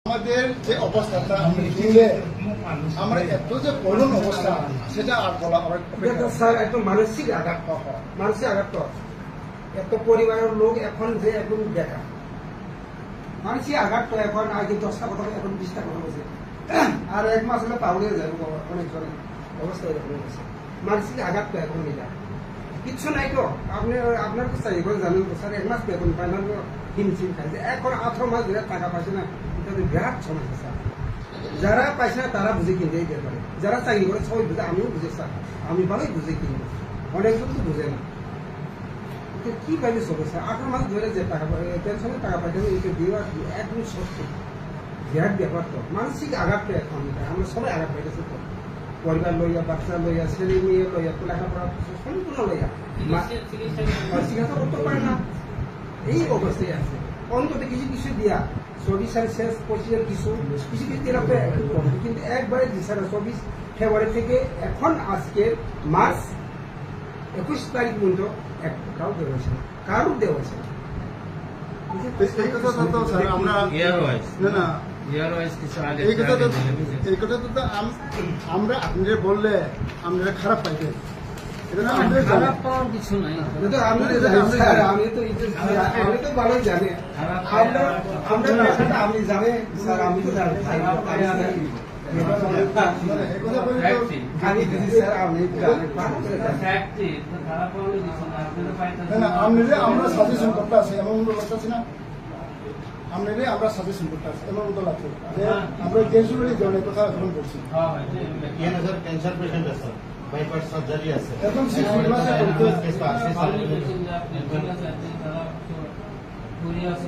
আমাদের যে অবস্থাটা দিলে আমরা এত যে করুণ অবস্থা সেটা আর বলা স্যার একদম মানসিক আঘাত তো এত পরিবারের লোক এখন যে একদম দেখা মানসিক আঘাত তো এখন আগে 10টা কথা এখন 20টা কথা বলছে আর 1 মাস হলে পাউলে যাবে অনেক জনের অবস্থা এরকম হয়েছে মানসিক আঘাত তো এখন এটা কিচ্ছু নাই তো আপনার তো চাই করে জানেন তো স্যার 1 মাস তো এখন ফাইনাল হিমশিম খাইছে এখন 18 মাস ধরে টাকা পাইছে না এটা তো বিরাট সমস্যা স্যার যারা পাইছে না তারা বুঝে কিনতে দিতে পারে যারা চাকরি করে সবাই বুঝে আমিও বুঝে স্যার আমি ভালোই বুঝে কিনবো অনেকজন তো বুঝে না কি পাইলে সব স্যার 18 মাস ধরে যে টাকা পেনশনের টাকা পাইতে এটা দেওয়া একদম সত্য বিরাট ব্যাপার তো মানসিক আঘাত তো এখন আমরা সবাই আঘাত পাইতেছি তো পরিবার লইয়া বাচ্চা লইয়া ছেলে মেয়ে লইয়া লেখাপড়া সম্পূর্ণ লইয়া চিকিৎসা করতে পারে না এই অবস্থায় আছে অন্তত কিছু দিয়া 24 সালে শেষ 25 কিছু দিন কিন্তু একবারে দিশারা 24 ফেব্রুয়ারি থেকে এখন আজকে মার্চ 21 তারিখ পর্যন্ত একটাও দেওয়া হয়েছে না কারো দেওয়া হয়েছে না আমরা আপনাদের বললে আমরা খারাপ পাইতেন কিছু নাই আমি তো ভালোই জানি আমি জানি স্যার আমি তো জানি আমরা সাজেশন করতে আসি এমন লাগতেছি না আমরা সাজেশন করতে আসি এমন মতো লাগছে যে আমরা ক্যাজুয়ালি জনের কথা এখন বলছি ক্যান্সার পেশেন্ট আছে বাইপাস সার্জারি আছে এখন আছে